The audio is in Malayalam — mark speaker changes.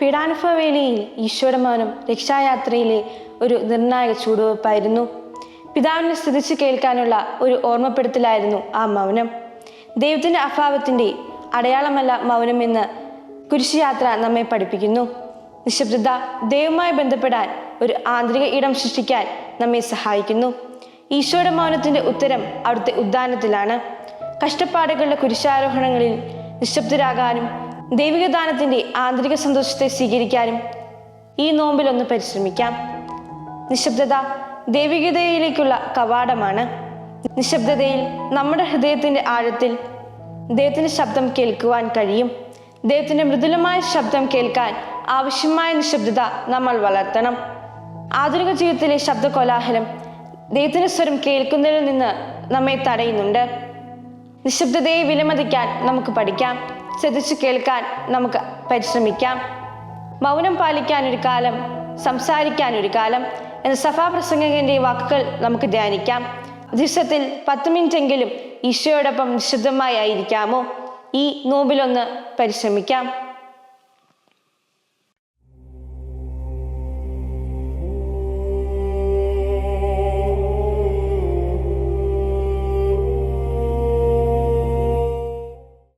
Speaker 1: പീഡാനുഭവവേളയിൽ ഈശോയുടെ മൗനം രക്ഷായാത്രയിലെ ഒരു നിർണായക ചുവടുവെപ്പായിരുന്നു. പിതാവിനെ സ്തുതിച്ച് കേൾക്കാനുള്ള ഒരു ഓർമ്മപ്പെടുത്തലായിരുന്നു ആ മൗനം. ദൈവത്തിൻ്റെ അഭാവത്തിൻ്റെ അടയാളമല്ല മൗനമെന്ന് കുരിശുയാത്ര നമ്മെ പഠിപ്പിക്കുന്നു. നിശബ്ദത ദൈവവുമായി ബന്ധപ്പെടാൻ ഒരു ആന്തരിക ഇടം സൃഷ്ടിക്കാൻ നമ്മെ സഹായിക്കുന്നു. ഈശോയുടെ മൗനത്തിൻ്റെ ഉത്തരം അവിടുത്തെ ഉദ്ധാനത്തിലാണ്. കഷ്ടപ്പാടുകളുടെ കുരിശാരോഹണങ്ങളിൽ നിശബ്ദരാകാനും ദൈവികദാനത്തിൻ്റെ ആന്തരിക സന്തോഷത്തെ സ്വീകരിക്കാനും ഈ നോമ്പിലൊന്ന് പരിശ്രമിക്കാം. നിശബ്ദത ദൈവികതയിലേക്കുള്ള കവാടമാണ്. നിശബ്ദതയിൽ നമ്മുടെ ഹൃദയത്തിൻ്റെ ആഴത്തിൽ ദൈവത്തിൻ്റെ ശബ്ദം കേൾക്കുവാൻ കഴിയും. ദൈവത്തിൻ്റെ മൃദുലമായ ശബ്ദം കേൾക്കാൻ ആവശ്യമായ നിശബ്ദത നമ്മൾ വളർത്തണം. ആധുനിക ജീവിതത്തിലെ ശബ്ദ കോലാഹലം ദൈവത്തിൻ്റെ സ്വരം കേൾക്കുന്നതിൽ നിന്ന് നമ്മെ തടയുന്നുണ്ട്. നിശബ്ദതയെ വിലമതിക്കാൻ നമുക്ക് പഠിക്കാം. ശ്രദ്ധിച്ചു കേൾക്കാൻ നമുക്ക് പരിശ്രമിക്കാം. മൗനം പാലിക്കാൻ ഒരു കാലം, സംസാരിക്കാൻ ഒരു കാലം എന്ന സഭാപ്രസംഗകന്റെ വാക്കുകൾ നമുക്ക് ധ്യാനിക്കാം. ദിവസത്തിൽ 10 മിനിറ്റെങ്കിലും ഈശോയോടൊപ്പം നിശബ്ദമായി ആയിരിക്കാമോ? ഈ നോമ്പിലൊന്ന് പരിശ്രമിക്കാം.